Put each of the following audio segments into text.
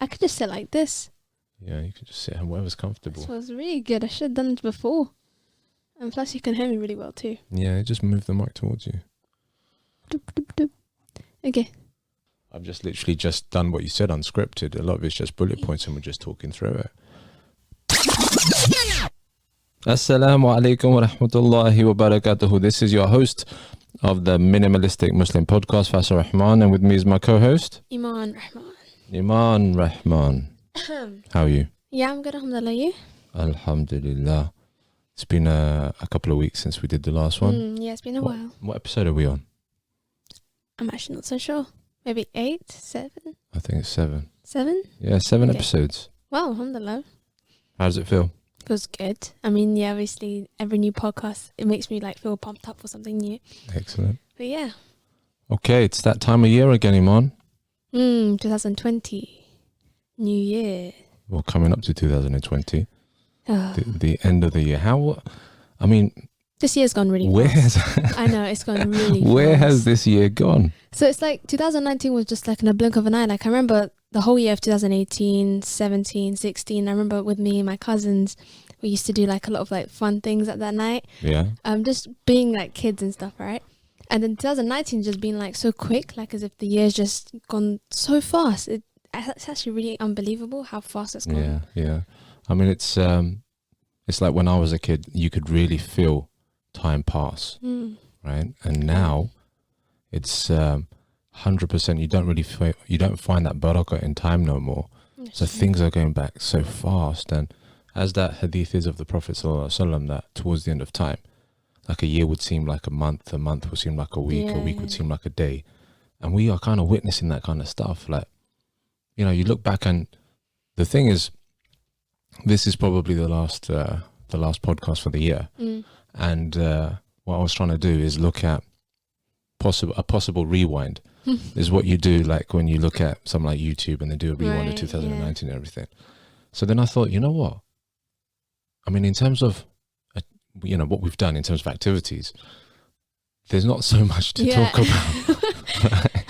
I could just sit like this. Yeah, you can just sit wherever's comfortable. This was really good. I should have done it before. And plus you can hear me really well too. Yeah, just move the mic towards you. Doop, doop, doop. Okay. I've just literally just done what you said, unscripted. A lot of it's just bullet points and we're just talking through it. Assalamu alaikum wa rahmatullahi wa barakatuhu. This is your host of the Minimalistic Muslim Podcast, Faisal and Iman, and with me is my co-host Iman Rahman. Iman Rahman. How are you? Yeah, I'm good, alhamdulillah. You? Alhamdulillah. It's been a couple of weeks since we did the last one. Yeah, it's been a while. What episode are we on? I'm actually not so sure. Maybe 8, 7? I think it's 7. 7? Yeah, 7 Okay. episodes. Wow, alhamdulillah. How does it feel? Feels good. I mean, yeah, obviously every new podcast, it makes me like feel pumped up for something new. Excellent. But yeah. Okay, it's that time of year again, Iman. 2020. New year. Well, coming up to 2020, Oh, the end of the year. I mean, this year's gone really where fast. has I know, it's gone really where fast. has this year gone? So it's like 2019 was just like in a blink of an eye. Like I remember the whole year of 2018, 17, 16. I remember with me and my cousins, we used to do like a lot of like fun things at that night. Yeah. Just being like kids and stuff, right? And then 2019 just been like so quick, like as if the year's just gone so fast. It's actually really unbelievable how fast it's gone. Yeah. I mean, it's like when I was a kid, you could really feel time pass, right? And now it's 100%. You don't find that barakah in time no more. So things are going back so fast, and as that hadith is of the Prophet sallallahu alaihi wasallam, that towards the end of time, like a year would seem like a month would seem like a week, a week would seem like a day, and we are kind of witnessing that kind of stuff. Like, you know, you look back, and the thing is, this is probably the last podcast for the year, and what I was trying to do is look at a possible rewind. Is what you do, like when you look at something like YouTube and they do a rewind of 2019 and everything. So then I thought, you know what? I mean, in terms of what we've done in terms of activities, there's not so much to talk about, right?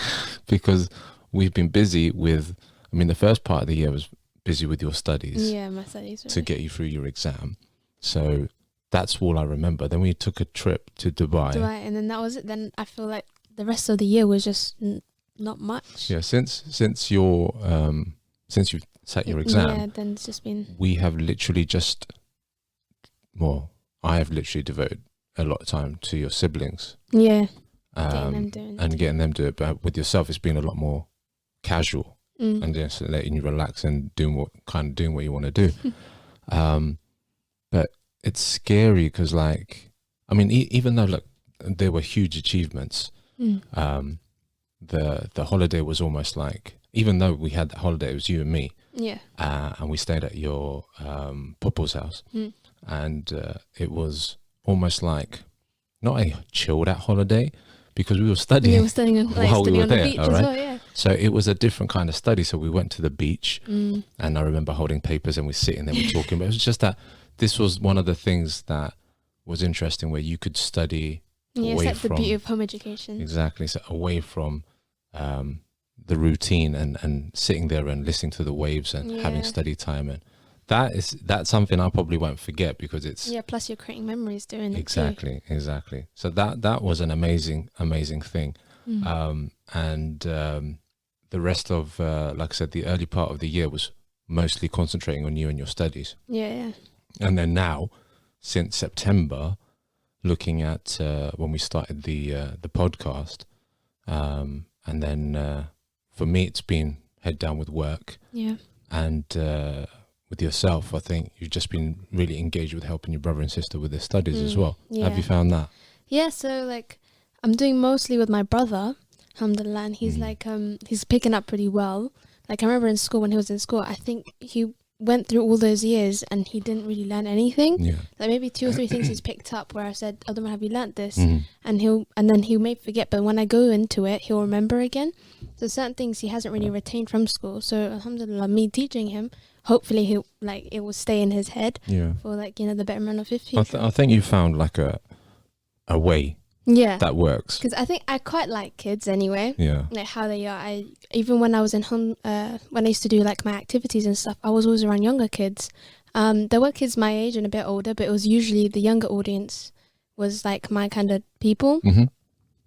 Because we've been busy with. I mean, the first part of the year was busy with your studies. Yeah, my studies. To get you through your exam. So that's all I remember. Then we took a trip to Dubai. And then that was it. Then I feel like the rest of the year was just not much. Yeah, since you've sat your exam, then it's just been. We have literally I have literally devoted a lot of time to your siblings. Yeah. Getting them to do it. But with yourself, it's been a lot more casual and just letting you relax and doing what you want to do. But it's scary because, like, I mean, even though there were huge achievements, the holiday was almost like, even though we had that holiday, it was you and me. Yeah. And we stayed at your Popo's house, and it was almost like not a chilled out holiday because we were studying. Yeah, we were studying while we were on the there, beach all as right? well. Yeah. So it was a different kind of study. So we went to the beach, and I remember holding papers and we're sitting there, we're talking. But it was just that this was one of the things that was interesting, where you could study. Yeah, it's like the beauty of home education. Exactly. So away from the routine and sitting there and listening to the waves and having study time, and that's something I probably won't forget because it's plus you're creating memories doing it. Exactly. So that was an amazing thing. And the rest of like I said, the early part of the year was mostly concentrating on you and your studies. Yeah. And then now, since September, looking at when we started the podcast, and then for me it's been head down with work. Yeah. And with yourself, I think you've just been really engaged with helping your brother and sister with their studies as well. Yeah. Have you found that? Yeah, so like I'm doing mostly with my brother, alhamdulillah, and he's like he's picking up pretty well. Like I remember in school, when he was in school, I think he went through all those years and he didn't really learn anything. Yeah. Like maybe 2 or 3 things he's picked up where I said, "Oh, Abdul, have you learnt this?" And then he may forget, but when I go into it, he'll remember again. So certain things he hasn't really retained from school. So alhamdulillah, me teaching him, hopefully it will stay in his head for the betterment of his future. I think you found like a way Yeah. that works. Because I think I quite like kids anyway. Yeah. Like how they are. Even when I was in home, when I used to do like my activities and stuff, I was always around younger kids. There were kids my age and a bit older, but it was usually the younger audience was like my kind of people. Mm-hmm.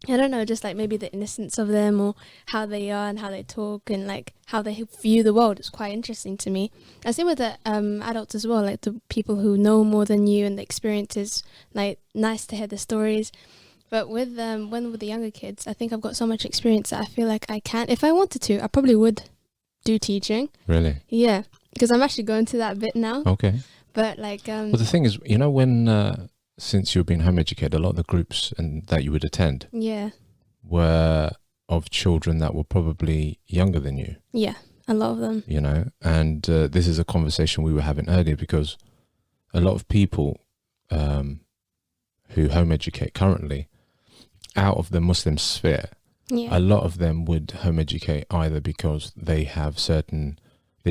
I don't know, just like maybe the innocence of them or how they are and how they talk and like how they view the world is quite interesting to me. I see with the adults as well, like the people who know more than you and the experiences, like nice to hear the stories. But with with the younger kids, I think I've got so much experience that I feel like I can, if I wanted to, I probably would do teaching. Really? Yeah, because I'm actually going to that bit now. Okay. But like, well, the thing is, you know, when since you've been home educated, a lot of the groups and that you would attend, yeah, were of children that were probably younger than you. Yeah, a lot of them. You know, and this is a conversation we were having earlier, because a lot of people who home educate currently out of the Muslim sphere, Yeah. a lot of them would home educate either because their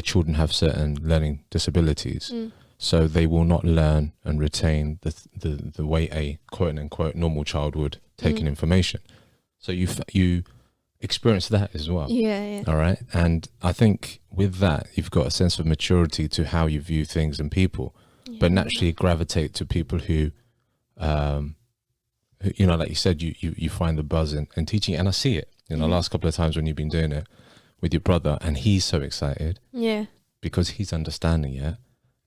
children have certain learning disabilities. So they will not learn and retain the way a quote unquote normal child would take in information. So you experience that as well. Yeah. All right. And I think with that, you've got a sense of maturity to how you view things and people, but naturally gravitate to people who, you know, like you said, you find the buzz in teaching. And I see it, you know, last couple of times when you've been doing it with your brother, and he's so excited. Yeah. Because he's understanding it.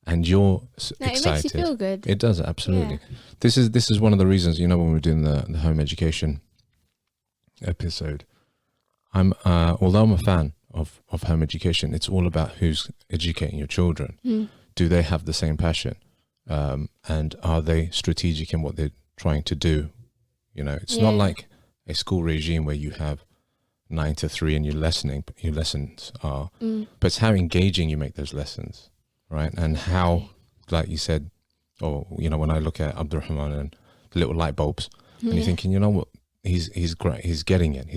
And you're excited. It makes you feel good. It does, absolutely. Yeah. This is one of the reasons, you know, when we're doing the home education episode, although I'm a fan of home education, it's all about who's educating your children. Do they have the same passion? And are they strategic in what they're trying to do? You know, it's not like a school regime where you have 9 to 3 and your lessons are, but it's how engaging you make those lessons. Right. And how, like you said, or, you know, when I look at Abdurrahman and the little light bulbs, and you're thinking, you know what, he's great. He's getting it.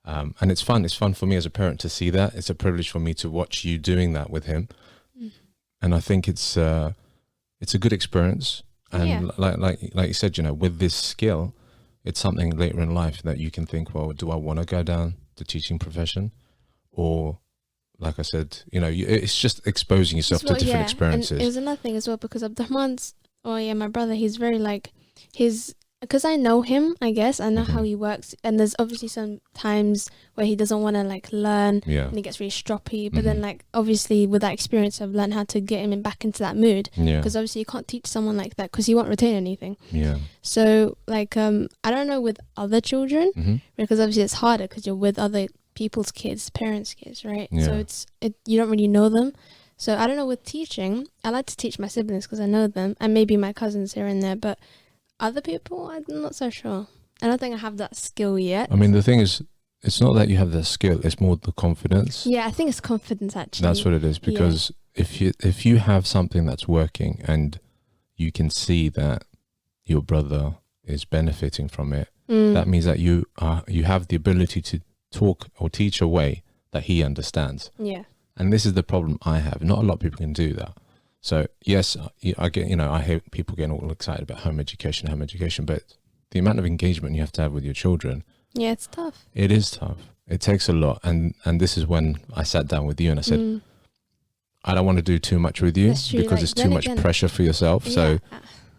And it's fun. It's fun for me as a parent to see that. It's a privilege for me to watch you doing that with him. And I think it's a good experience. And like you said, you know, with this skill, it's something later in life that you can think, well, do I want to go down the teaching profession? Or, like I said, you know, it's just exposing yourself to different experiences. And it was another thing as well, because Abdurrahman's, my brother, he's very like, because I know him, I guess, I know how he works. And there's obviously some times where he doesn't want to like learn and he gets really stroppy. But then like, obviously with that experience, I've learned how to get him back into that mood. Because obviously you can't teach someone like that because he won't retain anything. So like, I don't know with other children, because obviously it's harder because you're with other people's kids, parents' kids, right? So you don't really know them. So I don't know with teaching, I like to teach my siblings because I know them, and maybe my cousins here and there, but other people, I'm not so sure. I don't think I have that skill yet. I mean, the thing is, it's not that you have the skill, it's more the confidence. Yeah, I think it's confidence actually. That's what it is, because if you have something that's working and you can see that your brother is benefiting from it, that means that you have the ability to talk or teach a way that he understands. And this is the problem I have. Not a lot of people can do that. So yes, I get, you know, I hear people getting all excited about home education, but the amount of engagement you have to have with your children, it's tough. It is tough. It takes a lot. And this is when I sat down with you and I said, I don't want to do too much with you because like, it's too much pressure for yourself. So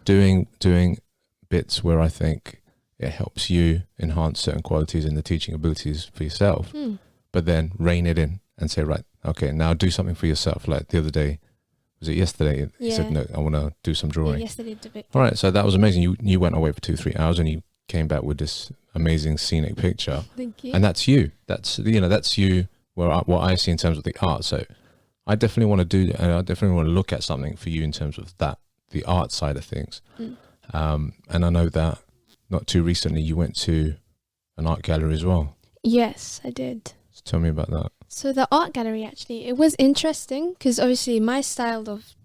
doing bits where I think it helps you enhance certain qualities in the teaching abilities for yourself, but then rein it in and say, right, okay, now do something for yourself. Like the other day, was it yesterday? You said, no, I want to do some drawing. Yesterday. All right, so that was amazing. You went away for 2-3 hours and you came back with this amazing scenic picture. Thank you. And that's you. That's you. What I see in terms of the art. So I definitely want to do, and I definitely want to look at something for you in terms of that, the art side of things. And I know that not too recently you went to an art gallery as well. Yes, I did. So tell me about that. So the art gallery, actually, it was interesting because obviously my style of,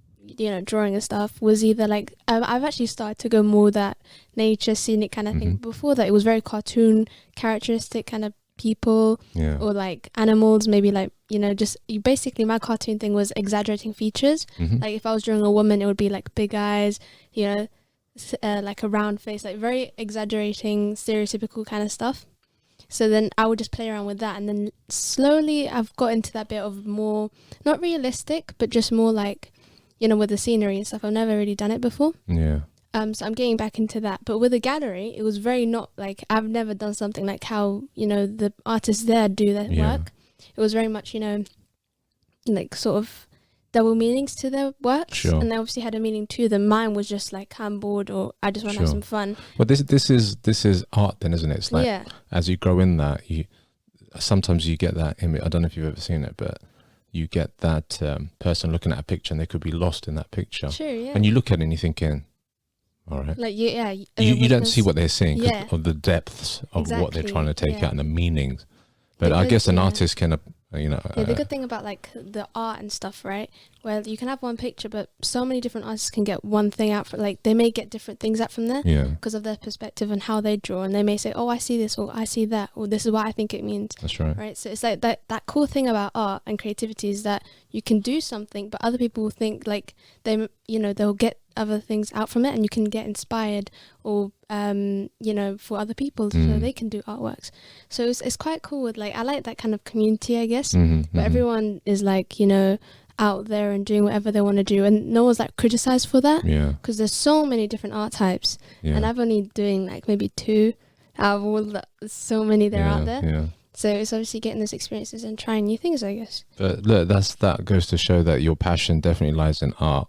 drawing and stuff was either like, I've actually started to go more that nature, scenic kind of thing. Before that, it was very cartoon, characteristic kind of people or like animals, maybe like, basically my cartoon thing was exaggerating features. Like if I was drawing a woman, it would be like big eyes, like a round face, like very exaggerating, stereotypical kind of stuff. So then I would just play around with that, and then slowly I've got into that bit of more, not realistic, but just more like, you know, with the scenery and stuff. I've never really done it before. Yeah. So I'm getting back into that. But with the gallery, it was very not like, I've never done something like how, you know, the artists there do their work. It was very much, you know, like sort of double meanings to their works. Sure. And they obviously had a meaning to them. Mine was just like, I'm bored, or I just want to have some fun. Well, this is art then, isn't it? It's like, as you grow in that, sometimes you get that image. I don't know if you've ever seen it, but you get that person looking at a picture and they could be lost in that picture. Sure, yeah. And you look at it and you're thinking, all right. Like, you don't see what they're seeing because of the depths of what they're trying to take out and the meanings. But I guess an artist can, you know. The good thing about like the art and stuff, right? Where you can have one picture, but so many different artists can get one thing out. Like they may get different things out from there because of their perspective and how they draw. And they may say, oh, I see this, or I see that, or this is what I think it means. That's right. Right. So it's like that cool thing about art and creativity is that you can do something, but other people will think like they'll get other things out from it, and you can get inspired or for other people so they can do artworks. So it's quite cool with like, I like that kind of community, I guess, but everyone is like, you know, out there and doing whatever they want to do, and no one's like criticized for that, because there's so many different art types, and I've only doing like maybe 2 out of all so many there out there. So it's obviously getting those experiences and trying new things, I guess. But look, that goes to show that your passion definitely lies in art.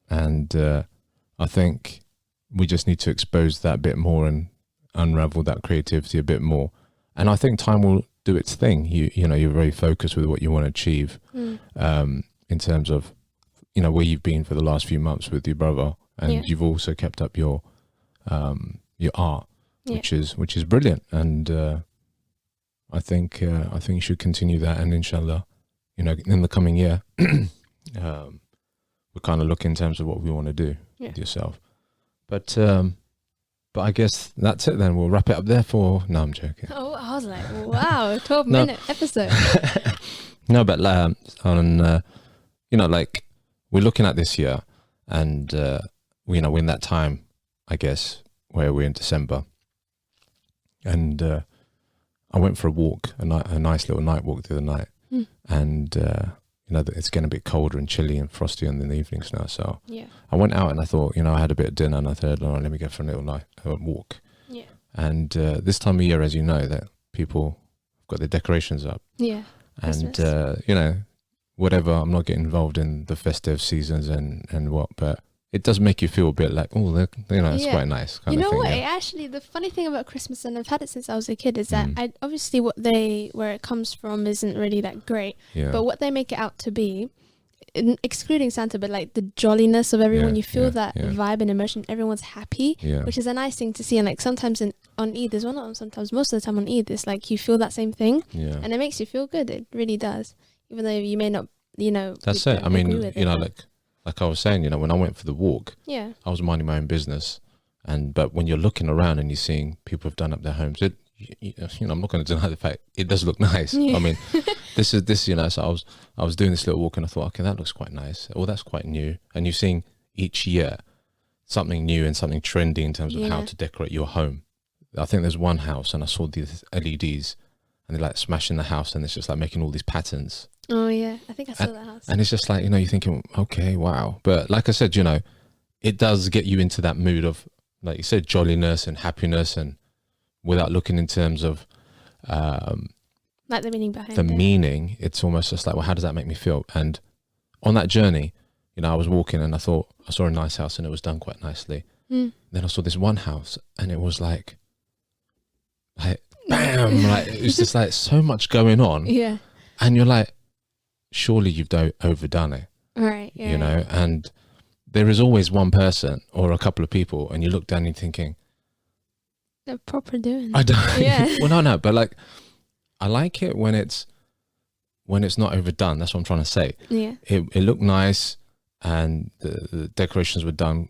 And I think we just need to expose that bit more and unravel that creativity a bit more. And I think time will do its thing. You know, you're very focused with what you want to achieve in terms of, you know, where you've been for the last few months with your brother, and you've also kept up your art, which is brilliant. And I think you should continue that, and inshallah, you know, in the coming year, we'll kind of look in terms of what we want to do with yourself. But I guess that's it then. We'll wrap it up there for... No, I'm joking. Oh, I was like, wow, 12-minute episode. No, but you know, like, we're looking at this year, and you know, we're in that time, I guess, where we're in December. And I went for a walk, a nice little night walk the other night. And you know, it's getting a bit colder and chilly and frosty in the evenings now. So I went out and I thought, you know, I had a bit of dinner, and I thought, all right, let me go for a little walk. And this time of year, as you know, that people have got their decorations up. And, you know, whatever, I'm not getting involved in the festive seasons and what, but it does make you feel a bit like, oh, you know, it's quite nice. You know what? Actually, the funny thing about Christmas, and I've had it since I was a kid, is that obviously where it comes from isn't really that great. But what they make it out to be, excluding Santa, but like the jolliness of everyone, you feel that vibe and emotion. Everyone's happy, which is a nice thing to see. And like sometimes on Eid, sometimes most of the time on Eid, it's like you feel that same thing, and it makes you feel good. It really does, even though you may not, you know. That's it. I mean, you know, like I was saying, you know, when I went for the walk, I was minding my own business, but when you're looking around and you're seeing people have done up their homes, you know, I'm not going to deny the fact it does look nice. I mean, this, you know, so I was doing this little walk and I thought, okay, that looks quite nice. Oh, that's quite new. And you're seeing each year something new and something trendy in terms of how to decorate your home. I think there's one house and I saw these LEDs and they're like smashing the house, and it's just like making all these patterns. Oh yeah, I think I saw that house. And it's just like, you know, you're thinking, okay, wow. But like I said, you know, it does get you into that mood of, like you said, jolliness and happiness, and without looking in terms of like the meaning behind the meaning, it's almost just like, well, how does that make me feel? And on that journey, you know, I was walking and I thought I saw a nice house and it was done quite nicely. Then I saw this one house and it was like bam, like it was just like so much going on. And you're like, surely you've overdone it. Right. You know, and there is always one person or a couple of people, and you look down and you're thinking, they're proper doing I don't well no, but like I like it when it's not overdone. That's what I'm trying to say. It looked nice, and the decorations were done,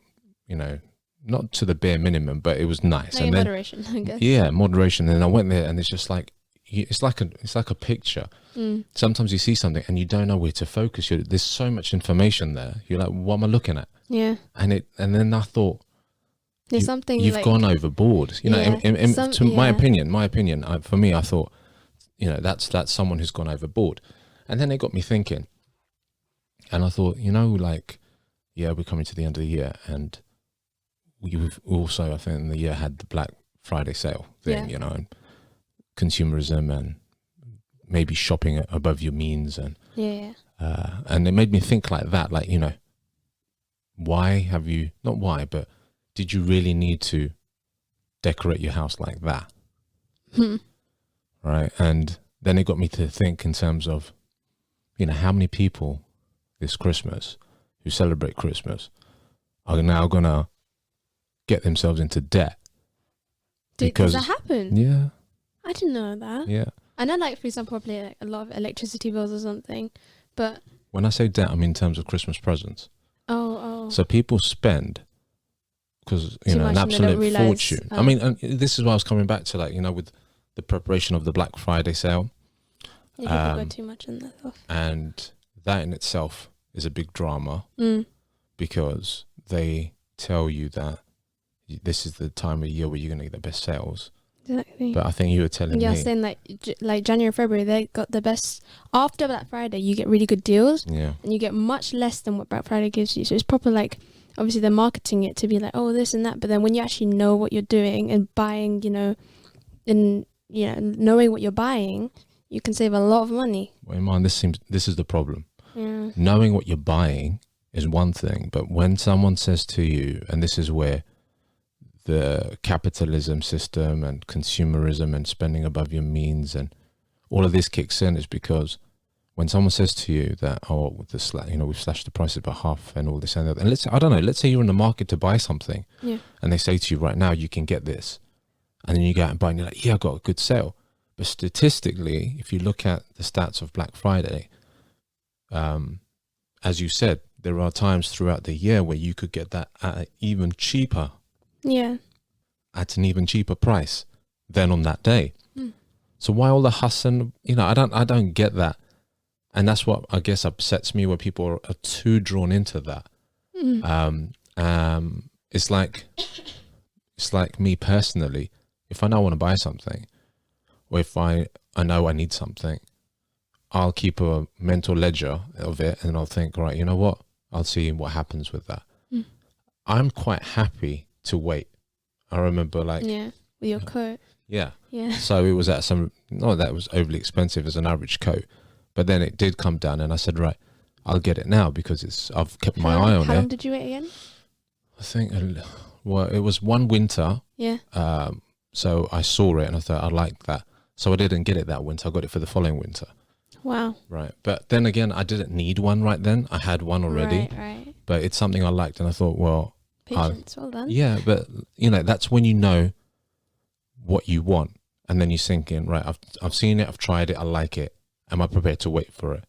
you know, not to the bare minimum, but it was nice. Like and then, moderation, I guess. Yeah, moderation. And I went there and it's just like, it's like a picture. Sometimes you see something and you don't know where to focus. There's so much information there. You're like, what am I looking at? Yeah. And then I thought, there's something you've like, gone overboard. You know, my opinion, for me, I thought, you know, that's someone who's gone overboard. And then it got me thinking, and I thought, you know, like, yeah, we're coming to the end of the year, and we've also, I think, in the year had the Black Friday sale thing, you know, and consumerism and maybe shopping above your means, and and it made me think like that, like, you know, but did you really need to decorate your house like that? Right. And then it got me to think in terms of, you know, how many people this Christmas who celebrate Christmas are now gonna get themselves into debt. Does that happen? Yeah. I didn't know that. Yeah. I know, like, for example, probably like a lot of electricity bills or something, but when I say debt, I mean in terms of Christmas presents. Oh. So people spend, because, you Too know, an much and they don't absolute realise. fortune. I mean, and this is why I was coming back to, like, you know, with the preparation of the Black Friday sale. Yeah, people go too much in that stuff. And that in itself is a big drama, because they tell you that this is the time of year where you're going to get the best sales. Exactly. But I think you were telling me. Yeah, saying like January, February, they got the best. After Black Friday, you get really good deals. Yeah. And you get much less than what Black Friday gives you. So it's proper, like, obviously they're marketing it to be like, oh, this and that. But then when you actually know what you're doing and buying, you know, and, you know, knowing what you're buying, you can save a lot of money. Well, Iman, this is the problem. Yeah. Knowing what you're buying is one thing, but when someone says to you, and this is where the capitalism system and consumerism and spending above your means and all of this kicks in, is because when someone says to you that, oh, with the you know, we've slashed the prices by half and all this and that, and let's say you're in the market to buy something, and they say to you, right now you can get this, and then you go out and buy, and you're like, yeah, I got a good sale. But statistically, if you look at the stats of Black Friday, as you said, there are times throughout the year where you could get that at an even cheaper price than on that day. So why all the hustle? You know, I don't get that, and that's what I guess upsets me, where people are too drawn into that. It's like me personally, if I know I want to buy something, or if I know I need something, I'll keep a mental ledger of it, and I'll think, right, you know what, I'll see what happens with that. I'm quite happy to wait. I remember, like, with your coat. Yeah. So it was at not that it was overly expensive as an average coat, but then it did come down, and I said, right, I'll get it now because I've kept my eye on it. How long did you wait again? I think, well, it was one winter. Yeah. So I saw it and I thought I liked that. So I didn't get it that winter. I got it for the following winter. Wow. Right. But then again, I didn't need one right then. I had one already. Right. But it's something I liked, and I thought, well, patience, well done. Yeah, but you know, that's when you know what you want, and then you sink in. Right, I've seen it, I've tried it, I like it. Am I prepared to wait for it?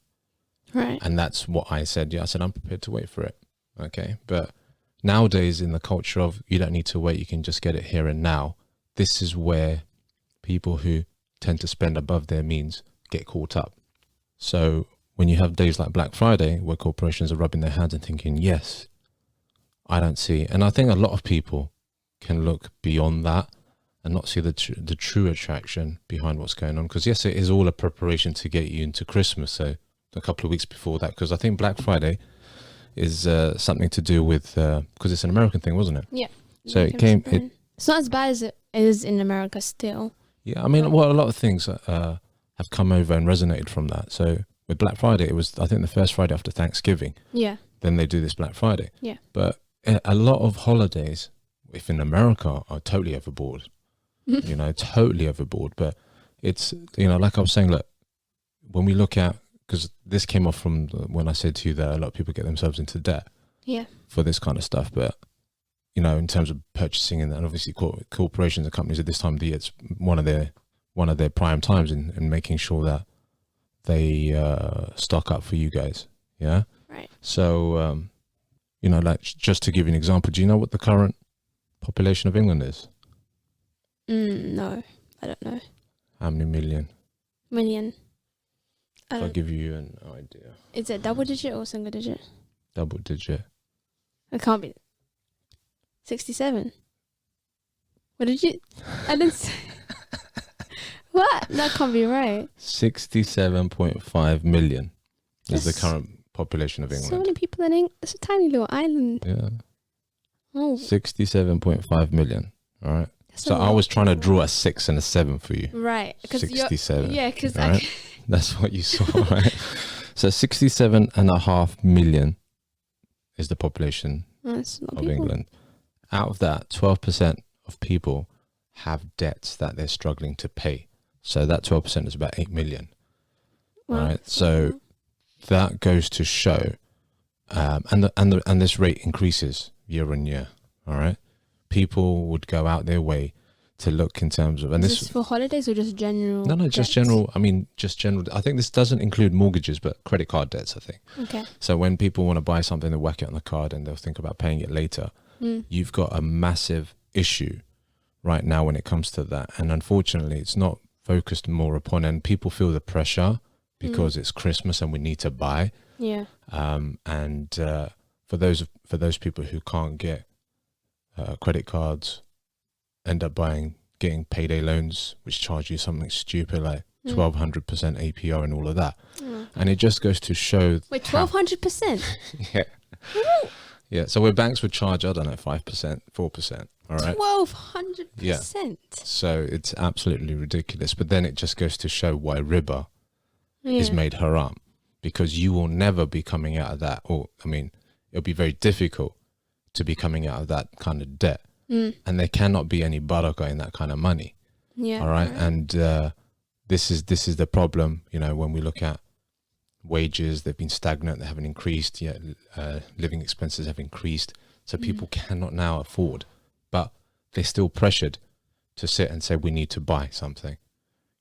Right. And that's what I said. Yeah, I said I'm prepared to wait for it. Okay, but nowadays in the culture of you don't need to wait, you can just get it here and now. This is where people who tend to spend above their means get caught up. So when you have days like Black Friday, where corporations are rubbing their hands and thinking, yes, I don't see. And I think a lot of people can look beyond that and not see the true attraction behind what's going on. Because yes, it is all a preparation to get you into Christmas. So a couple of weeks before that, because I think Black Friday is something to do with, because it's an American thing, wasn't it? Yeah. So it's not as bad as it is in America still. Yeah, I mean, well, a lot of things have come over and resonated from that. So with Black Friday, it was, I think, the first Friday after Thanksgiving. Yeah. Then they do this Black Friday. Yeah. But a lot of holidays, if in America, are totally overboard. You know, totally overboard. But it's, you know, like I was saying, look, when we look at, because this came off from when I said to you that a lot of people get themselves into debt. Yeah. For this kind of stuff. But, you know, in terms of purchasing, and obviously corporations and companies at this time of the year, it's one of their prime times in making sure that they stock up for you guys. Yeah. Right. So, you know, like, just to give you an example, do you know what the current population of England is? No, I don't know. How many million? million. I'll give you an idea. Is it double digit or single digit? Double digit. It can't be. 67. What did you? I didn't say. What? That can't be right. 67.5 million is the current population of England. So many people in England. It's a tiny little island. Yeah. Oh. 67.5 million. All right. So I was trying to draw a 6 and a 7 for you. Right. 67. Yeah, because right? That's what you saw, right? So 67.5 million is the population of England. Out of that, 12% of people have debts that they're struggling to pay. So that 12% is about 8 million. Wow. Right. So that goes to show, and this rate increases year on year. All right. People would go out their way to look in terms of, and is this for holidays or just general? No, debts? Just general. I mean, just general. I think this doesn't include mortgages, but credit card debts, I think. Okay. So when people want to buy something, they whack it on the card and they'll think about paying it later. You've got a massive issue right now when it comes to that. And unfortunately, it's not focused more upon, and people feel the pressure because it's Christmas and we need to buy. Yeah. And for those people who can't get credit cards, end up getting payday loans, which charge you something stupid like 1,200% APR and all of that. And it just goes to show. Wait, 1,200%? Yeah. Yeah. So where banks would charge, I don't know, 5%, 4%. All right. 1,200%. Yeah. So it's absolutely ridiculous. But then it just goes to show why riba is made haram, because you will never be coming out of that. Or, I mean, it'll be very difficult to be coming out of that kind of debt. And there cannot be any barakah in that kind of money. Yeah. All right. And this is the problem, you know, when we look at wages, they've been stagnant, they haven't increased yet. Living expenses have increased. So people cannot now afford, but they're still pressured to sit and say, we need to buy something.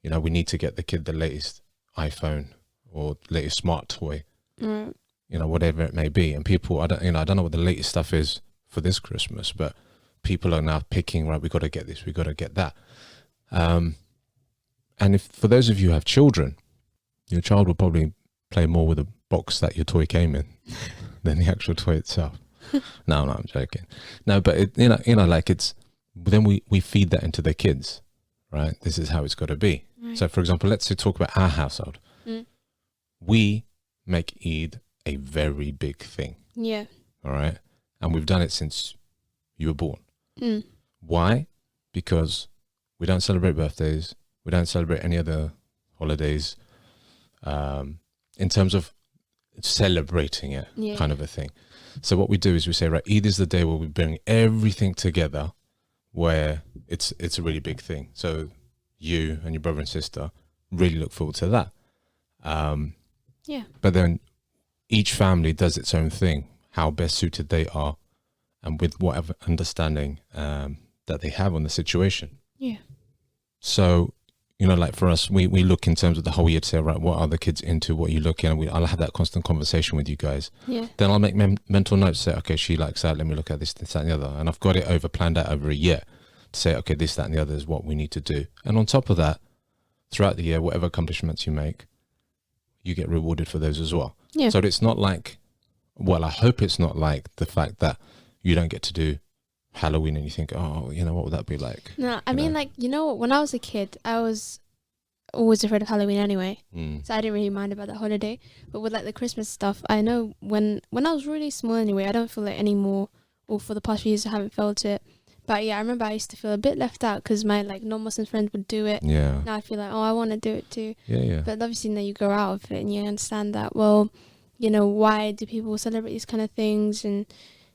You know, we need to get the kid the latest iPhone or latest smart toy, you know, whatever it may be. And people, I don't know what the latest stuff is for this Christmas, but people are now picking, right, we got to get this, we got to get that. And if for those of you who have children, your child will probably play more with the box that your toy came in than the actual toy itself. No, I'm joking. No, but it, you know, like it's, then we feed that into the kids, right? This is how it's got to be. Right. So for example, let's talk about our household. We make Eid a very big thing. Yeah. All right. And we've done it since you were born. Why? Because we don't celebrate birthdays. We don't celebrate any other holidays. In terms of celebrating it, kind of a thing. So what we do is we say, right, Eid is the day where we bring everything together, where it's a really big thing. So you and your brother and sister really look forward to that. But then each family does its own thing, how best suited they are, and with whatever understanding that they have on the situation. Yeah. So, you know, like for us, we look in terms of the whole year to say, right, what are the kids into? What are you looking at? I'll have that constant conversation with you guys. Yeah. Then I'll make mental notes, say, okay, she likes that. Let me look at this, that, and the other. And I've got it planned out over a year to say, okay, this, that, and the other is what we need to do. And on top of that, throughout the year, whatever accomplishments you make, you get rewarded for those as well. Yeah. So it's not like, well, I hope it's not like the fact that you don't get to do Halloween and you think, oh, you know, what would that be like? No, I mean, like, you know, when I was a kid, I was always afraid of Halloween anyway. So I didn't really mind about that holiday. But with like the Christmas stuff, I know when I was really small anyway, I don't feel it anymore, or for the past few years I haven't felt it. But yeah, I remember I used to feel a bit left out because my like non-Muslim friends would do it. Yeah. Now I feel like, oh, I want to do it too. Yeah. But obviously now you grow out of it and you understand that, well, you know, why do people celebrate these kind of things? And,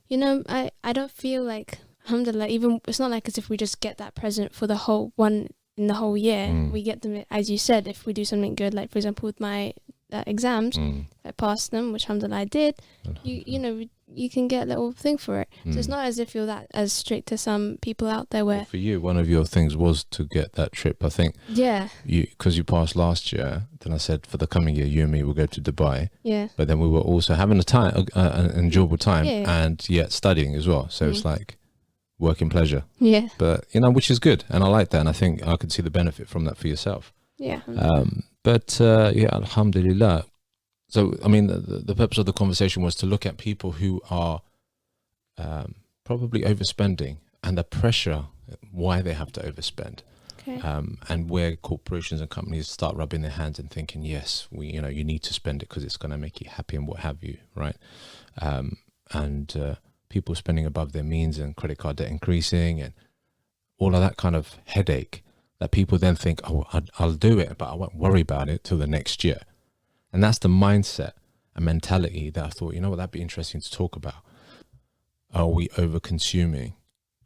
you know, I don't feel like, alhamdulillah, even it's not like as if we just get that present for the whole one in the whole year. We get them, as you said, if we do something good, like for example with my exams, I passed them, which alhamdulillah I did. You know, you can get a little thing for it. So it's not as if you're that as strict to some people out there where... Well, for you, one of your things was to get that trip, I think. Yeah. Because you passed last year, then I said for the coming year, you and me will go to Dubai. Yeah. But then we were also having an enjoyable time and yet studying as well. So it's like working pleasure. But, you know, which is good. And I like that. And I think I could see the benefit from that for yourself. Yeah. But yeah, alhamdulillah. So, I mean, the purpose of the conversation was to look at people who are probably overspending and the pressure, why they have to overspend. Okay. And where corporations and companies start rubbing their hands and thinking, yes, you need to spend it because it's going to make you happy and what have you, right? And people spending above their means and credit card debt increasing and all of that kind of headache that people then think, oh, I'll do it, but I won't worry about it till the next year. And that's the mindset and mentality that I thought, that'd be interesting to talk about. Are we over consuming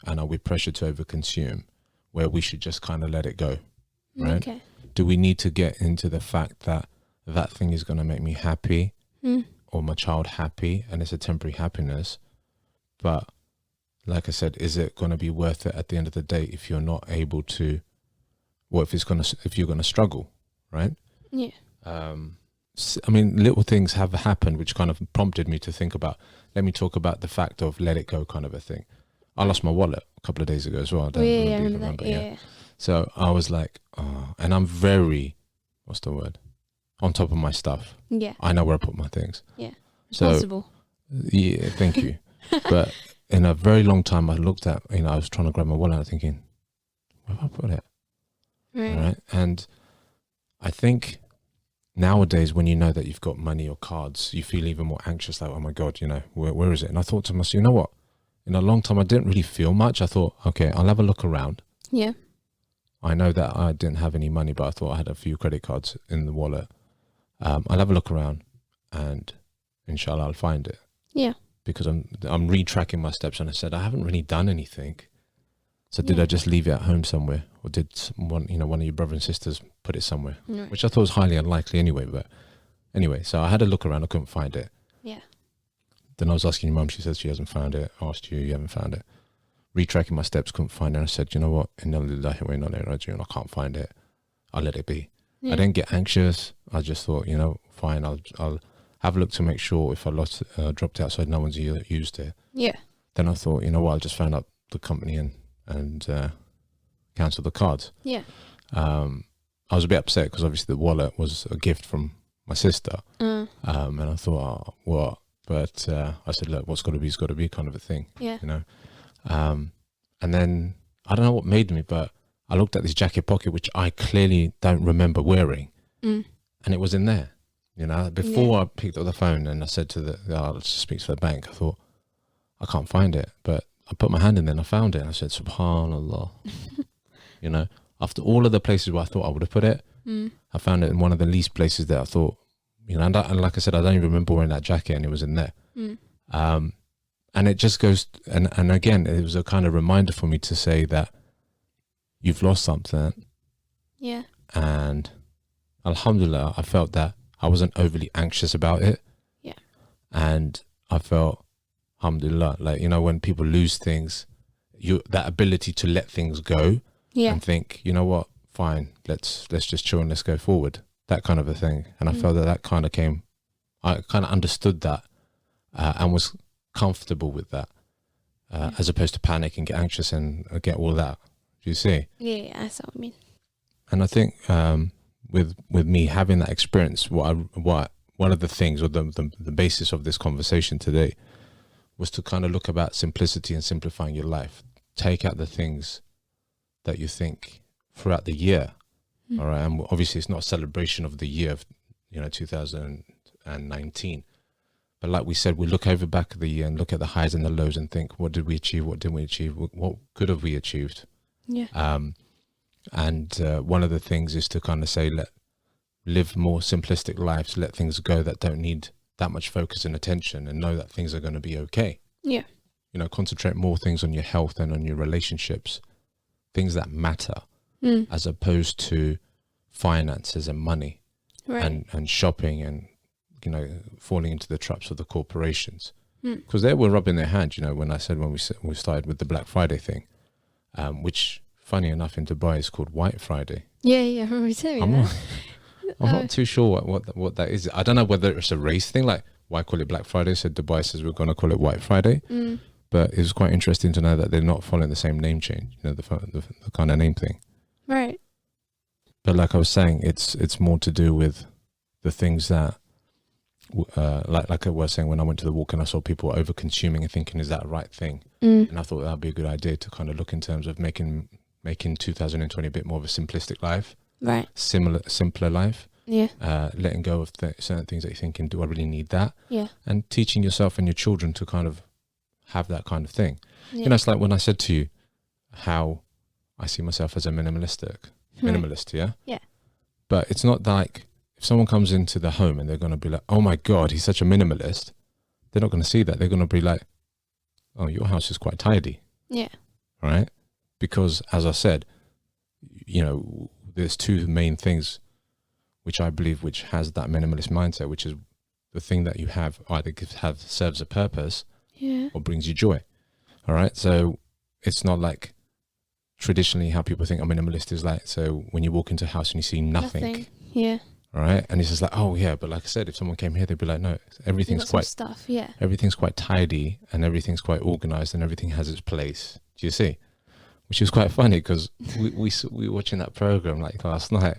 and are we pressured to over consume where we should just kind of let it go, right? Okay. Do we need to get into the fact that that thing is going to make me happy or my child happy and it's a temporary happiness? But like I said, is it going to be worth it at the end of the day if you're not able to, or if you're going to struggle, right? Yeah. I mean, little things have happened which kind of prompted me to think about, let me talk about the fact of let it go kind of a thing. I lost my wallet a couple of days ago as well. I remember that. Yeah. So I was like, oh, and I'm very, what's the word? On top of my stuff. Yeah. I know where I put my things. Yeah. So, Responsible. Yeah, thank you. But in a very long time, I looked at, I was trying to grab my wallet and I was thinking, where have I put it? Right. And I think nowadays when you know that you've got money or cards, you feel even more anxious, like, oh my God, where is it? And I thought to myself, you know what? In a long time, I didn't really feel much. I thought, okay, I'll have a look around. Yeah. I know that I didn't have any money, but I thought I had a few credit cards in the wallet. I'll have a look around and inshallah I'll find it. Yeah. Because I'm retracking my steps and I said, I haven't really done anything. So did I just leave it at home somewhere? Or did one of your brothers and sisters put it somewhere? Right. Which I thought was highly unlikely anyway. But anyway, so I had a look around. I couldn't find it. Yeah. Then I was asking your mum. She said she hasn't found it. Asked you haven't found it. Retracking my steps, couldn't find it. And I said, you know what? Inna lillahi wa inna ilayhi raji'un. I can't find it. I'll let it be. Yeah. I didn't get anxious. I just thought, fine. I'll have a look to make sure if I dropped it outside, no one's used it. Yeah. Then I thought, you know what? I'll just phone up the company and cancel the cards. Yeah. I was a bit upset because obviously the wallet was a gift from my sister. And I thought, oh, what? But I said, look, what's got to be is got to be, kind of a thing. Yeah. And then I don't know what made me, but I looked at this jacket pocket, which I clearly don't remember wearing. And it was in there. Before I picked up the phone and I said to I'll just speak to the bank, I thought, I can't find it. But I put my hand in there and I found it. And I said, subhanallah. After all of the places where I thought I would have put it, I found it in one of the least places that I thought, and like I said, I don't even remember wearing that jacket and it was in there. And it just goes, and again, it was a kind of reminder for me to say that you've lost something. Yeah. And alhamdulillah, I felt that I wasn't overly anxious about it. Yeah. And I felt, alhamdulillah, like, when people lose things, that ability to let things go and think, you know what, fine, let's just chill and let's go forward. That kind of a thing. And I felt that kind of I kind of understood that and was comfortable with that as opposed to panic and get anxious and get all that. Do you see? Yeah, I saw what you mean. And I think with me having that experience, one of the things or the basis of this conversation today was to kind of look about simplicity and simplifying your life. Take out the things that you think throughout the year. All right. And obviously it's not a celebration of the year of, 2019. But like we said, we look over back of the year and look at the highs and the lows and think, what did we achieve? What didn't we achieve? What could have we achieved? Yeah. And one of the things is to kind of say, live more simplistic lives, let things go that don't need that much focus and attention, and know that things are going to be okay. Yeah. Concentrate more things on your health and on your relationships, things that matter, as opposed to finances and money, right, and shopping and, falling into the traps of the corporations. Because they were rubbing their hands, when I said when we started with the Black Friday thing, which, funny enough, in Dubai is called White Friday. Yeah, I remember you telling me that. I'm not too sure what that is. I don't know whether it's a race thing, like why call it Black Friday? So Dubai says we're going to call it White Friday. But it was quite interesting to know that they're not following the same name change, the kind of name thing. Right. But like I was saying, it's more to do with the things that, like I was saying, when I went to the walk and I saw people over consuming and thinking, is that the right thing? And I thought that'd be a good idea to kind of look in terms of making 2020 a bit more of a simplistic life, Right. simpler life. Yeah. Letting go of certain things that you're thinking, do I really need that? Yeah. And teaching yourself and your children to kind of have that kind of thing. Yeah. You know, it's like when I said to you how I see myself as a minimalist, yeah? Yeah. But it's not like if someone comes into the home and they're going to be like, oh my God, he's such a minimalist. They're not going to see that. They're going to be like, oh, your house is quite tidy. Yeah. Right? Because as I said, you know, there's two main things which I believe which has that minimalist mindset, which is the thing that you have either serves a purpose or brings you joy. All right. So it's not like traditionally how people think a minimalist is like, so when you walk into a house and you see nothing. Yeah. All right. And it's just like, oh yeah, but like I said, if someone came here, they'd be like, no, everything's quite stuff. Yeah. Everything's quite tidy and everything's quite organized and everything has its place. Do you see? Which is quite funny because we were watching that program like last night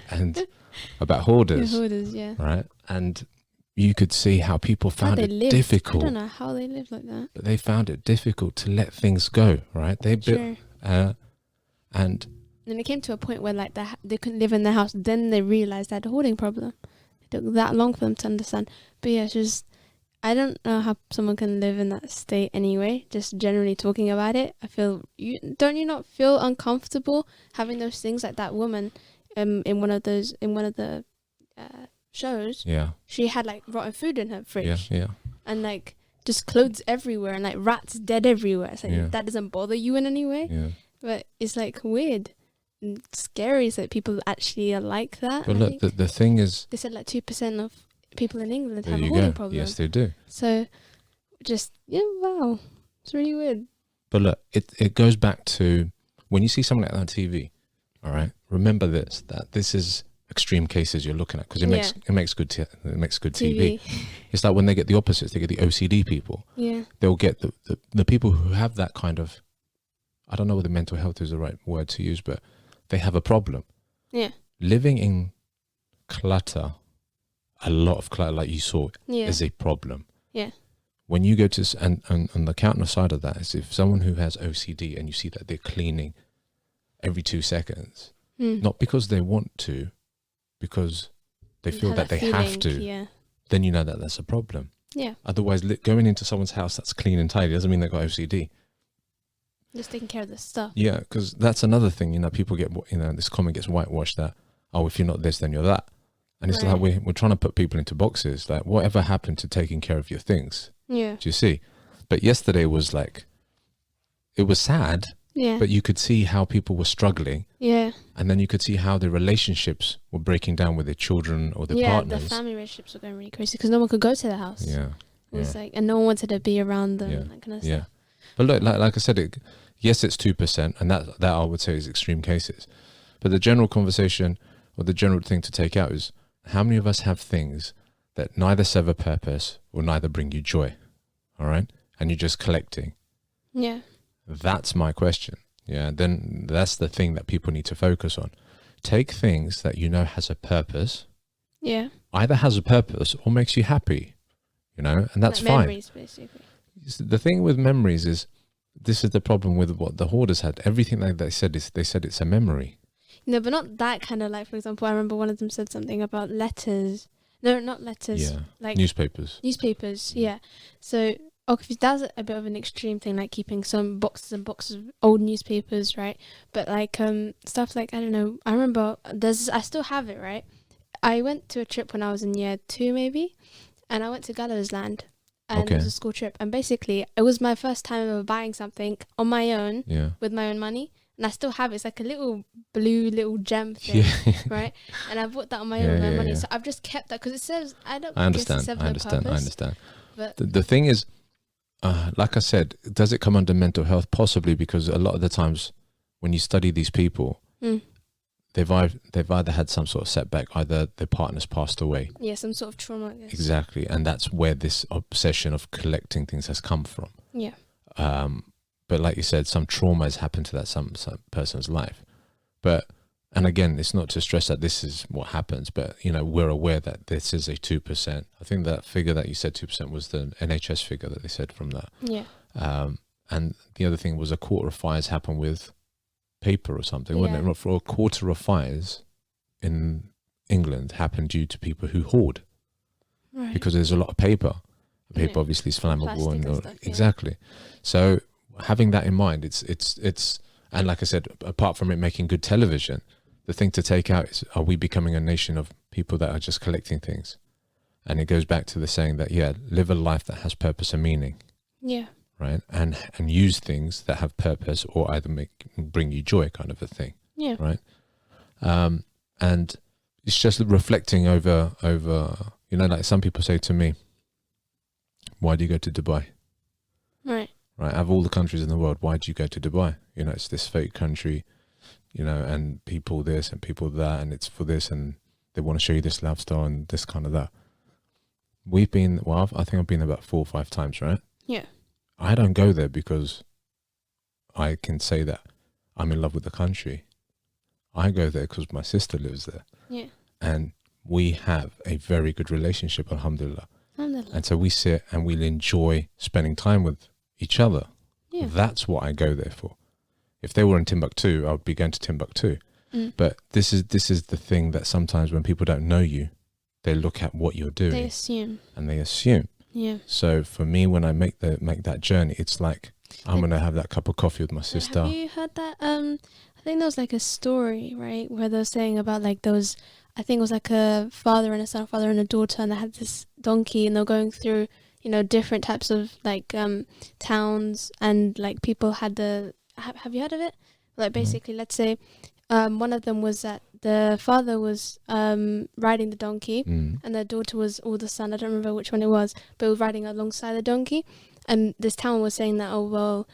and about hoarders. Yeah. Right. And you could see how people found it difficult. I don't know how they live like that. But they found it difficult to let things go. Right. They built, and then it came to a point where like they couldn't live in their house. Then they realized they had a hoarding problem. It took that long for them to understand. But yeah, it's just, I don't know how someone can live in that state anyway. Just generally talking about it, I feel don't you not feel uncomfortable having those things like that woman in one of the shows? Yeah, she had like rotten food in her fridge. Yeah. And like just clothes everywhere and like rats dead everywhere. It's like that doesn't bother you in any way. Yeah. But it's like weird and scary that people actually are like that. But look, the thing is, they said like 2% of people in England have a hoarding hoarding problem. Yes, they do. So just, wow, it's really weird. But look, it goes back to when you see something like that on TV, all right, remember that this is extreme cases you're looking at because it makes good TV. It's like when they get the opposites, they get the OCD people. Yeah. They'll get the people who have that kind of, I don't know whether mental health is the right word to use, but they have a problem. Yeah. Living in clutter, a lot of clutter like you saw, is a problem. Yeah. When you go to, and on the counter side of that is if someone who has OCD and you see that they're cleaning every 2 seconds, not because they want to, because they feel that they have to, then you know that that's a problem. Yeah. Otherwise, going into someone's house that's clean and tidy doesn't mean they've got OCD. Just taking care of the stuff. Yeah, because that's another thing, you know, people get, you know, this comment gets whitewashed that, oh, if you're not this, then you're that. And it's like we're trying to put people into boxes. Like, whatever happened to taking care of your things? Yeah. Do you see? But yesterday was like, it was sad. Yeah. But you could see how people were struggling. Yeah. And then you could see how the relationships were breaking down with their children or their partners. Yeah, the family relationships were going really crazy because no one could go to the house. Yeah. It was like, and no one wanted to be around them and that kind of stuff. Yeah. But look, like I said, yes, it's 2%, and that I would say is extreme cases. But the general conversation or the general thing to take out is, how many of us have things that neither serve a purpose or neither bring you joy? All right? And you're just collecting. Yeah. That's my question. Yeah. Then that's the thing that people need to focus on. Take things that you know has a purpose. Yeah. Either has a purpose or makes you happy, you know, and that's fine. Memories, basically. The thing with memories is, this is the problem with what the hoarders had. Everything that they said it's a memory. No, but not that kind of, like, for example, I remember one of them said something about letters. No, not letters. Yeah. Like newspapers. Newspapers, yeah. So, that's a bit of an extreme thing, like keeping some boxes and boxes of old newspapers, right? But like stuff like, I don't know, I remember I still have it, right? I went to a trip when I was in year 2 maybe, and I went to Gallows Land. And it was a school trip. And basically, it was my first time ever buying something on my own with my own money. And I still have it. It's like a little blue little gem thing, right? And I bought that on my own with my money. So I've just kept that because it says, I understand. But the thing is, like I said, does it come under mental health? Possibly, because a lot of the times when you study these people, they've either had some sort of setback, either their partner's passed away. Yeah, some sort of trauma, I guess. Exactly. And that's where this obsession of collecting things has come from. Yeah. But like you said, some trauma has happened to that some person's life. But And again, it's not to stress that this is what happens, but we're aware that this is a 2%. I think that figure that you said 2% was the NHS figure that they said from that. Yeah. And the other thing was a quarter of fires happen with paper or something, Yeah. wasn't it? For a quarter of fires in England happen due to people who hoard, Right. because there's a lot of paper. Paper Yeah. obviously is flammable, Plastic and stuff, yeah. exactly. So having that in mind, it's and like I said, apart from it making good television, the thing to take out is, are we becoming a nation of people that are just collecting things? And it goes back to the saying that, live a life that has purpose and meaning. Yeah. Right. And use things that have purpose or either bring you joy, kind of a thing. Yeah. Right. And it's just reflecting over, like some people say to me, why do you go to Dubai? Right. Right. Out of all the countries in the world, why do you go to Dubai? It's this fake country, and people this and people that, and it's for this, and they want to show you this lifestyle and this kind of that. I think I've been there about 4 or 5 times, right? Yeah. I don't go there because I can say that I'm in love with the country. I go there because my sister lives there. Yeah. And we have a very good relationship, alhamdulillah. Alhamdulillah. And so we sit and we'll enjoy spending time with each other. Yeah. That's what I go there for. If they were in Timbuktu, I would be going to Timbuktu. But this is the thing that sometimes when people don't know you, they look at what you're doing. They assume. And they assume. Yeah. So for me, when I make that journey, it's like I'm gonna have that cup of coffee with my sister. Have you heard that? I think there was like a story, right, where they were saying about like those. I think it was like a father and a son, father and a daughter, and they had this donkey, and they're going through, different types of like towns, and like people had the. Have you heard of it? Like basically, let's say, one of them was that the father was riding the donkey, and the daughter was, or the son, I don't remember which one it was, but was riding alongside the donkey, and this town was saying that, oh well,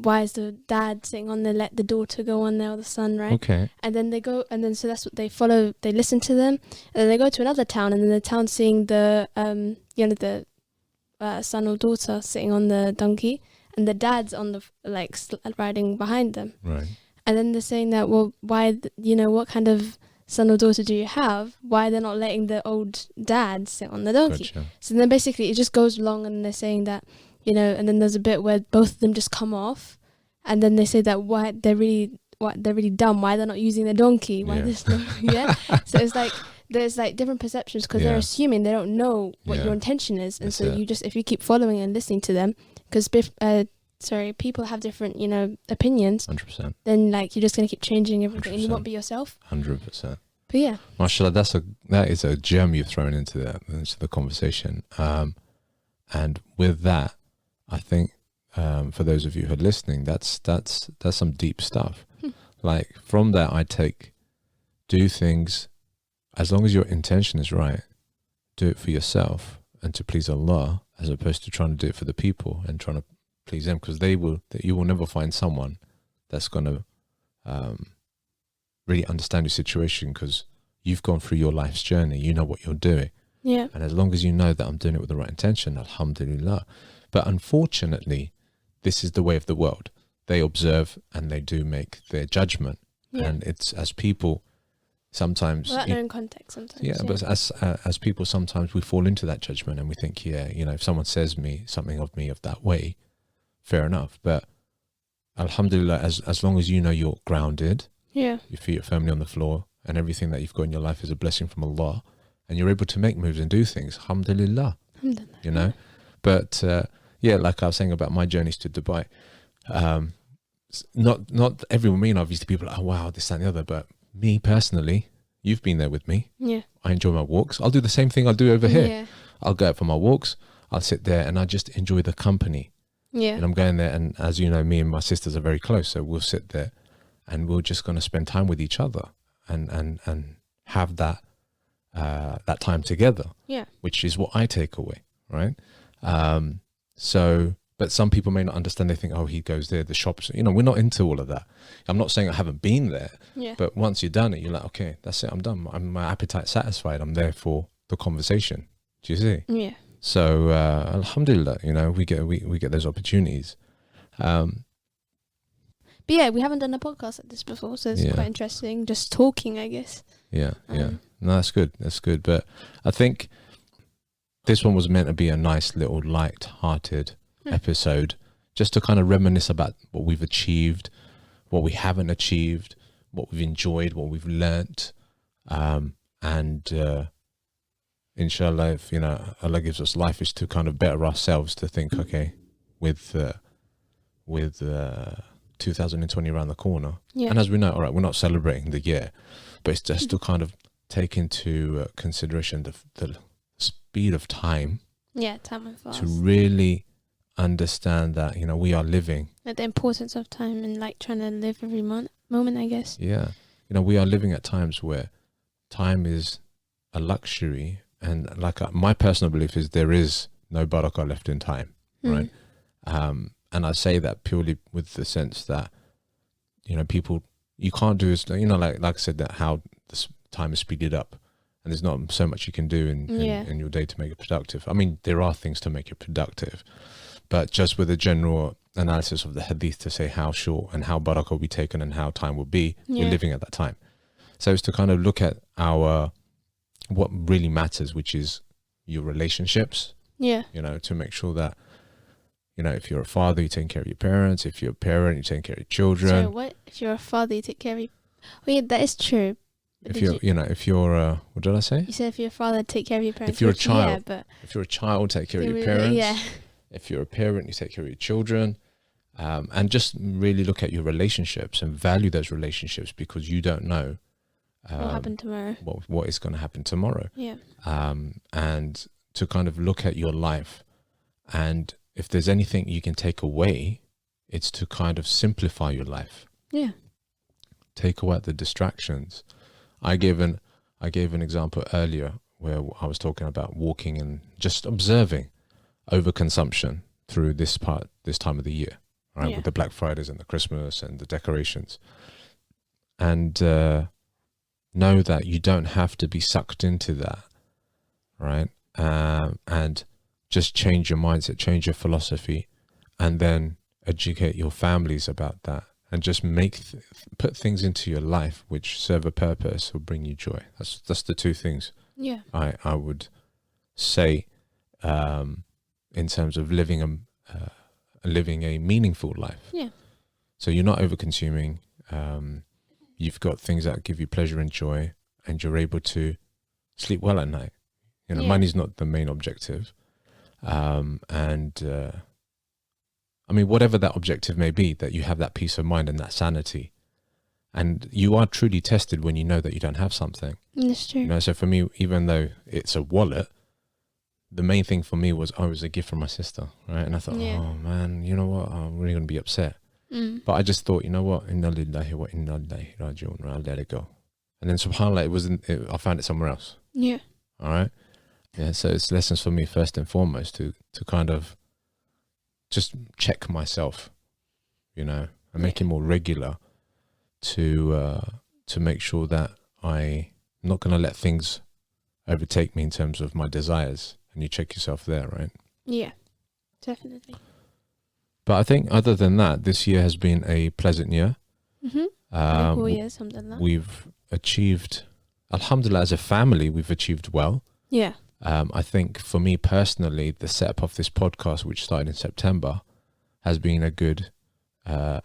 why is the dad sitting on there, let the daughter go on there, or the son, right? Okay. And then they go, and then so that's what they follow, they listen to them, and then they go to another town, and then the town seeing the the son or daughter sitting on the donkey, and the dad's on the riding behind them. Right. And then they're saying that, well, why, what kind of son or daughter do you have? Why they're not letting the old dad sit on the donkey? Gotcha. So then basically it just goes along, and they're saying that, and then there's a bit where both of them just come off, and then they say that they're really dumb. Why they're not using the donkey? Why this? Yeah. So it's like there's like different perceptions because they're assuming they don't know what your intention is, and That's so it. if you keep following and listening to them, because people have different, opinions. 100%. Then like you're just gonna keep changing everything, and you 100%. won't be yourself. 100%. But yeah, MashaAllah, that is a gem you've thrown into the conversation. And with that, I think for those of you who are listening, that's some deep stuff. Like from that, I take, do things as long as your intention is right. Do it for yourself and to please Allah, as opposed to trying to do it for the people and trying to please them, because you will never find someone that's going to really understand your situation, because you've gone through your life's journey. You know what you're doing. yeah, And as long as you know that I'm doing it with the right intention, alhamdulillah. But unfortunately, this is the way of the world. They observe and they do make their judgment. yeah. And it's as people sometimes... Without knowing context sometimes. Yeah, but as people, sometimes we fall into that judgment and we think, if someone says something of that way, fair enough. But alhamdulillah, as long as you know you're grounded, Yeah. your feet are firmly on the floor, and everything that you've got in your life is a blessing from Allah, and you're able to make moves and do things, alhamdulillah. Alhamdulillah. But like I was saying about my journeys to Dubai, not everyone, obviously people are like, oh wow, this, that, and the other, but me personally, you've been there with me. Yeah. I enjoy my walks. I'll do the same thing I'll do over here. Yeah. I'll go out for my walks, I'll sit there and I just enjoy the company. Yeah. And I'm going there, and as you know, me and my sisters are very close, so we'll sit there and we're just going to spend time with each other and have that time together. Yeah. Which is what I take away, right? But some people may not understand. They think, oh, he goes there, the shops, we're not into all of that. I'm not saying I haven't been there, Yeah. but once you've done it, you're like, okay, that's it, I'm done. My appetite's satisfied. I'm there for the conversation. Do you see? Yeah. So, alhamdulillah, we get those opportunities. But But yeah, we haven't done a podcast like this before, so it's quite interesting. Just talking, I guess. Yeah. No, that's good. That's good. But I think this one was meant to be a nice little light-hearted episode, just to kind of reminisce about what we've achieved, what we haven't achieved, what we've enjoyed, what we've learnt, and inshallah, if Allah gives us life, is to kind of better ourselves, to think, okay, with 2020 around the corner, and as we know, all right, we're not celebrating the year, but it's just to kind of take into consideration the speed of time. Time went fast. To really understand that we are living, like the importance of time, and like trying to live every moment, I guess. We are living at times where time is a luxury, and like my personal belief is there is no barakah left in time, right? And I say that purely with the sense that people, you can't do as like I said, that how this time is speeded up, and there's not so much you can do in your day to make it productive. I mean, there are things to make it productive, but just with a general analysis of the hadith to say how short and how barakah will be taken and how time will be, we're living at that time. So it's to kind of look at what really matters, which is your relationships. To make sure that if you're a father, you're taking care of your parents. If you're a parent, you're taking care of your children. So what? If you're a father, you take care of your... Oh yeah, that is true. If you're what did I say? You said if you're a father, take care of your parents. If you're a child, if you're a child, take care of your parents. If you're a parent, you take care of your children. And just really look at your relationships and value those relationships, because you don't know what happened tomorrow. What is going to happen tomorrow. And to kind of look at your life, and if there's anything you can take away, it's to kind of simplify your life. Take away the distractions. I gave an example earlier where I was talking about walking and just observing overconsumption through this time of the year, right? With the Black Fridays and the Christmas and the decorations. And know that you don't have to be sucked into that, right? And just change your mindset, change your philosophy, and then educate your families about that, and just put things into your life which serve a purpose or bring you joy. That's the two things I would say in terms of living a meaningful life. So you're not over consuming. You've got things that give you pleasure and joy, and you're able to sleep well at night. Money's not the main objective. I mean, whatever that objective may be, that you have that peace of mind and that sanity, and you are truly tested when you know that you don't have something. That's true. So for me, even though it's a wallet, the main thing for me was, it was a gift from my sister, right? And I thought, oh man, you know what? I'm really going to be upset. But I just thought, you know what? Inna lillahi wa inna ilaihi raji'un. I'll let it go. And then subhanAllah, I found it somewhere else. All right. So it's lessons for me first and foremost to kind of just check myself, and make it more regular to make sure that I'm not going to let things overtake me in terms of my desires. And you check yourself there, right? Yeah, definitely. But I think other than that, this year has been a pleasant year. Alhamdulillah. We've achieved, alhamdulillah, as a family, we've achieved well. I think for me personally, the setup of this podcast, which started in September, has been a good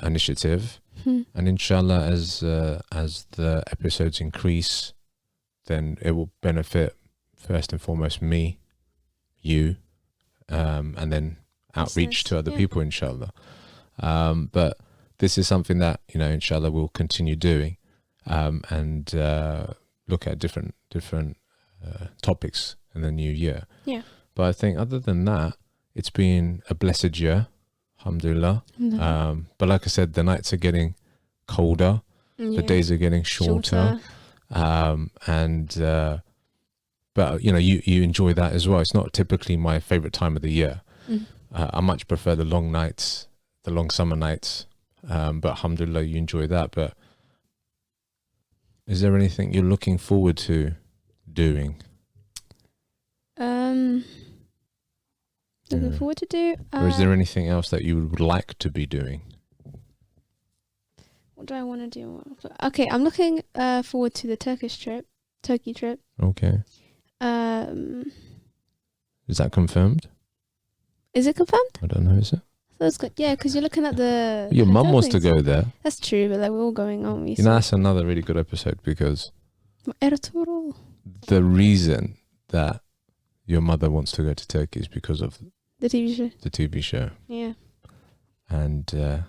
initiative. And inshallah, as the episodes increase, then it will benefit first and foremost me, you, and then outreach to other people, inshallah. But this is something that, inshallah, we'll continue doing, and look at different topics in the new year. But I think other than that, it's been a blessed year, alhamdulillah. But like I said, the nights are getting colder, the days are getting shorter. But you enjoy that as well. It's not typically my favorite time of the year. I much prefer the long nights, the long summer nights. But alhamdulillah, you enjoy that. But is there anything you're looking forward to doing? Looking forward to do. Or is there anything else that you would like to be doing? What do I want to do? Okay, I'm looking forward to the Turkey trip. Okay. Is that confirmed? Is it confirmed? I don't know, is it? That's good. Yeah, because you're looking at the... Your mum wants to go there. That's true, but like we're all going, aren't we? You know, that's another really good episode because Ertuğrul. the reason that your mother wants to go to Turkey is because of The TV show. the TV show. Yeah. And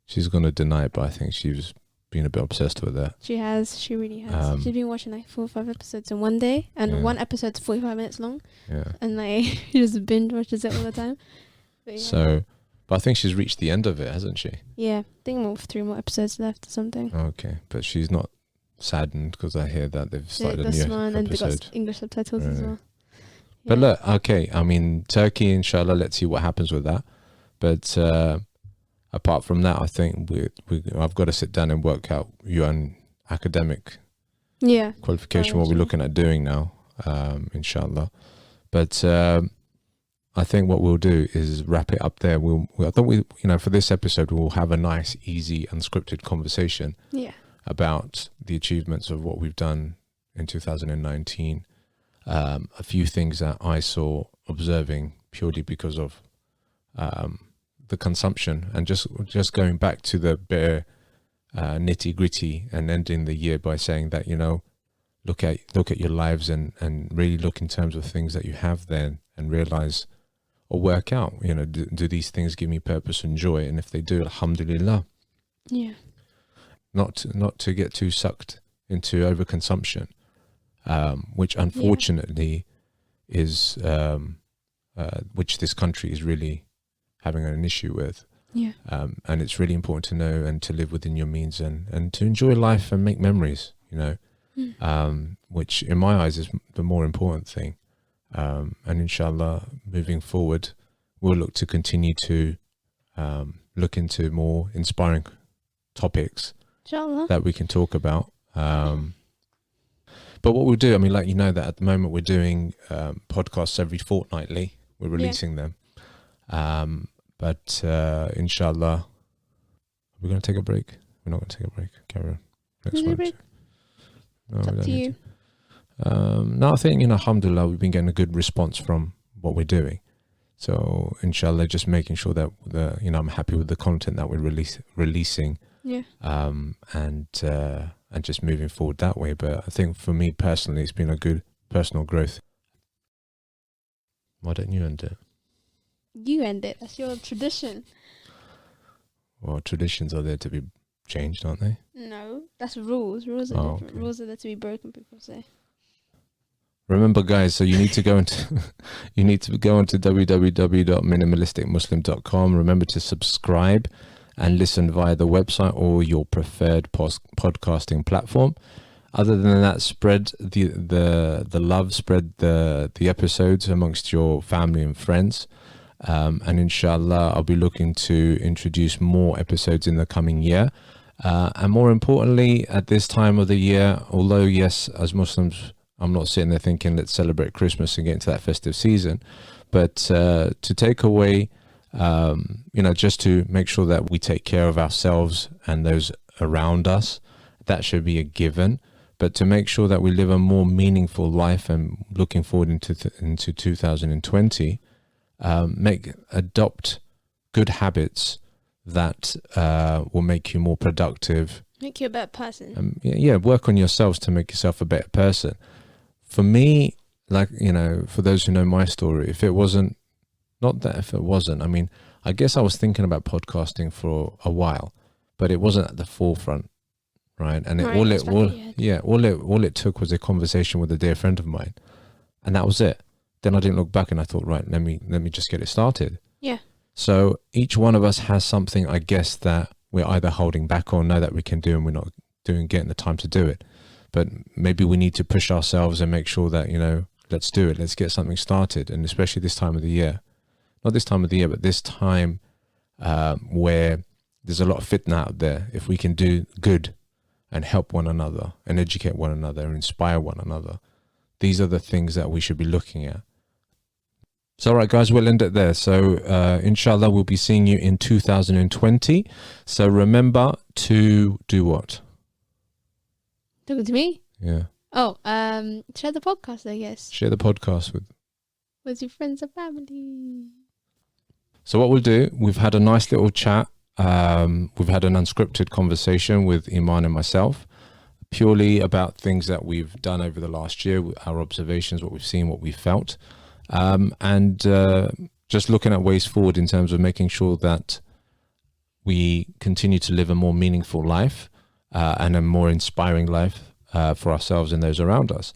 she's going to deny it, but I think she's been a bit obsessed with that. She has. She really has. She's been watching like 4 or 5 episodes in one day, and one episode's 45 minutes long. Yeah. And like she just binge watches it all the time. But, yeah. So, but I think she's reached the end of it, hasn't she? Yeah, I think 3 more episodes left or something. Okay, but she's not saddened because I hear that they've started a new one, and they episode. got English subtitles as well. But look, okay, I mean, Turkey, inshallah, let's see what happens with that. But apart from that, I think I've got to sit down and work out your academic qualification, what we're looking at doing now, inshallah. But I think what we'll do is wrap it up there. I thought for this episode, we'll have a nice, easy, unscripted conversation about the achievements of what we've done in 2019. A few things that I saw observing purely because of the consumption, and just going back to the bare nitty gritty and ending the year by saying that, look at your lives and really look in terms of things that you have then and realize or work out, do these things give me purpose and joy? And if they do, alhamdulillah. Yeah. Not to get too sucked into overconsumption. Which unfortunately is which this country is really having an issue with. Yeah. And it's really important to know and to live within your means and to enjoy life and make memories, which in my eyes is the more important thing. And inshallah, moving forward, we'll look to continue to look into more inspiring topics inshallah that we can talk about. But what we'll do, that at the moment we're doing podcasts every fortnightly. We're releasing them. But inshallah, we're going to take a break. We're not going to take a break. Carry on. Next one. No, it's up to you. No, I think, alhamdulillah, we've been getting a good response from what we're doing. So inshallah, just making sure that I'm happy with the content that we're releasing. Yeah. And just moving forward that way. But I think for me personally, it's been a good personal growth. Why don't you end it? You end it. That's your tradition. Well, traditions are there to be changed, aren't they? No, that's rules. Rules are different. Okay. Rules are there to be broken, people say. Remember, guys, so you need to go into www.minimalisticmuslim.com. Remember to subscribe and listen via the website or your preferred podcasting platform. Other than that, spread the love, spread the episodes amongst your family and friends. And inshallah, I'll be looking to introduce more episodes in the coming year. And more importantly, at this time of the year, although yes, as Muslims, I'm not sitting there thinking, let's celebrate Christmas and get into that festive season, but to take away, just to make sure that we take care of ourselves and those around us, that should be a given. But to make sure that we live a more meaningful life and looking forward into 2020, adopt good habits that will make you more productive. Make you a better person. Work on yourselves to make yourself a better person. For me, for those who know my story, I guess I was thinking about podcasting for a while, but it wasn't at the forefront, right? And all it took was a conversation with a dear friend of mine, and that was it. Then I didn't look back, and I thought, right, let me just get it started. Yeah. So each one of us has something, I guess, that we're either holding back or know that we can do, and we're not getting the time to do it. But maybe we need to push ourselves and make sure that, let's do it. Let's get something started. And especially this time of the year, not this time of the year, but this time where there's a lot of fitna out there. If we can do good and help one another and educate one another and inspire one another, these are the things that we should be looking at. So, all right, guys, we'll end it there. So, inshallah, we'll be seeing you in 2020. So remember to do what? Talking to me? Yeah. Oh, share the podcast, I guess. Share the podcast with your friends and family. So what we'll do, we've had a nice little chat. We've had an unscripted conversation with Iman and myself, purely about things that we've done over the last year, our observations, what we've seen, what we felt, and just looking at ways forward in terms of making sure that we continue to live a more meaningful life and a more inspiring life for ourselves and those around us.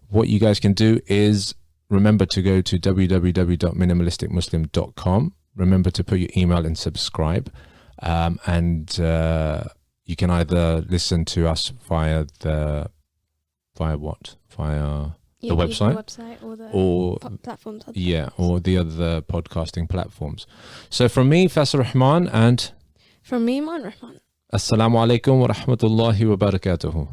What you guys can do is remember to go to www.minimalisticmuslim.com. Remember to put your email and subscribe. And you can either listen to us via the website or the platforms. Or the other podcasting platforms. So from me, Faisal Rahman, and from me, Iman Rahman. Assalamu alaikum wa rahmatullahi wa barakatuhu.